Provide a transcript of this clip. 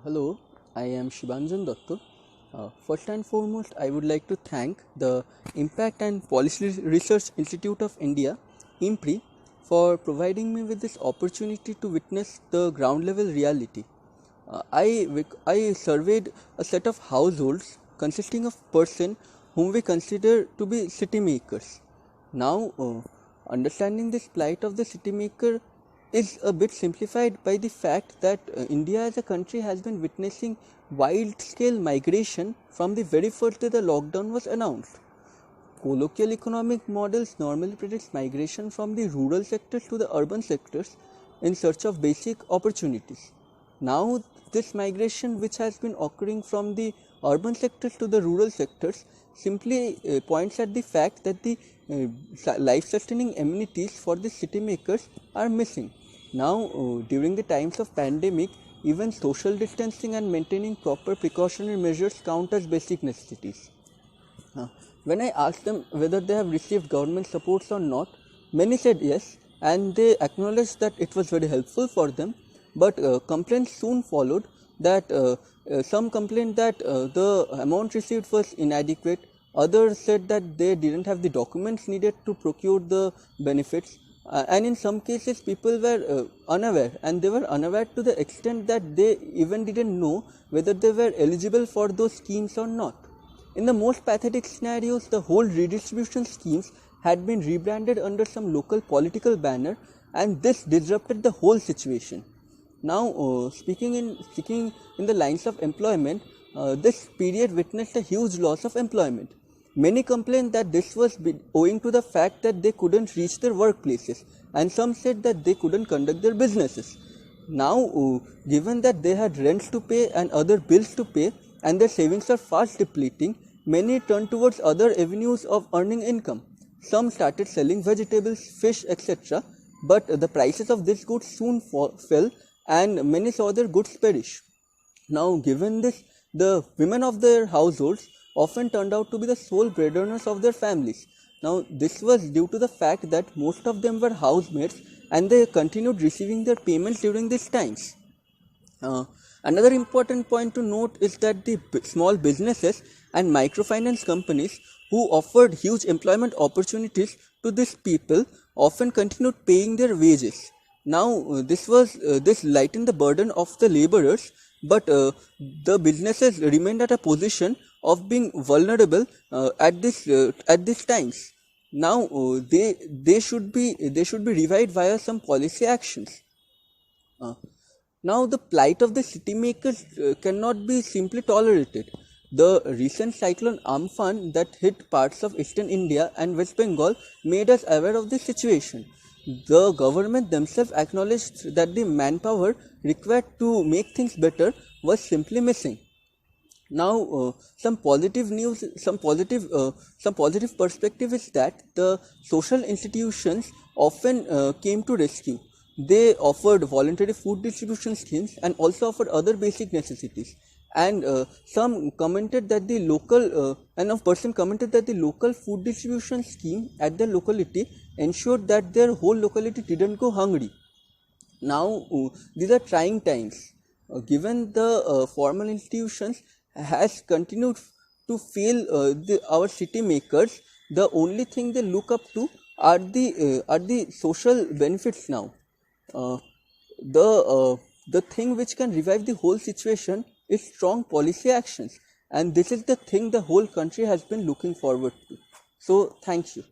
Hello, I am Shibanjan Datto. First and foremost, I would like to thank the Impact and Policy Research Institute of India, IMPRI, for providing me with this opportunity to witness the ground level reality. I surveyed a set of households consisting of persons whom we consider to be city makers. Now, understanding this plight of the city maker is a bit simplified by the fact that India as a country has been witnessing wild scale migration from the very first day the lockdown was announced. Colloquial economic models normally predict migration from the rural sectors to the urban sectors in search of basic opportunities. Now, this migration, which has been occurring from the urban sectors to the rural sectors, simply points at the fact that the life sustaining amenities for the city makers are missing. Now, during the times of pandemic, even social distancing and maintaining proper precautionary measures count as basic necessities. When I asked them whether they have received government supports or not, many said yes, and they acknowledged that it was very helpful for them. But complaints soon followed that some complained that the amount received was inadequate. Others said that they didn't have the documents needed to procure the benefits. And in some cases people were unaware, and they were unaware to the extent that they even didn't know whether they were eligible for those schemes or not. In the most pathetic scenarios, the whole redistribution schemes had been rebranded under some local political banner, and this disrupted the whole situation. Now, speaking in the lines of employment, this period witnessed a huge loss of employment. Many complained that this was owing to the fact that they couldn't reach their workplaces, and some said that they couldn't conduct their businesses. Now, given that they had rents to pay and other bills to pay, and their savings are fast depleting, many turned towards other avenues of earning income. Some started selling vegetables, fish, etc., but the prices of these goods soon fell, and many saw their goods perish. Now, given this, the women of their households often turned out to be the sole breadwinners of their families. Now, this was due to the fact that most of them were housemaids, and they continued receiving their payments during these times. Another important point to note is that the small businesses and microfinance companies who offered huge employment opportunities to these people often continued paying their wages. Now, this lightened the burden of the laborers, but the businesses remained at a position of being vulnerable at these times. Now, they should be revived via some policy actions. Now, the plight of the city makers cannot be simply tolerated. The recent cyclone Amphan that hit parts of eastern India and West Bengal made us aware of this situation. The government themselves acknowledged that the manpower required to make things better was simply missing. Now, some positive perspective is that the social institutions often came to rescue. They offered voluntary food distribution schemes and also offered other basic necessities. And some commented that the local food distribution scheme at their locality ensured that their whole locality didn't go hungry. Now, these are trying times. Given the formal institutions has continued to fail our city makers, the only thing they look up to are the social benefits now. The thing which can revive the whole situation is strong policy actions, and this is the thing the whole country has been looking forward to. So, thank you.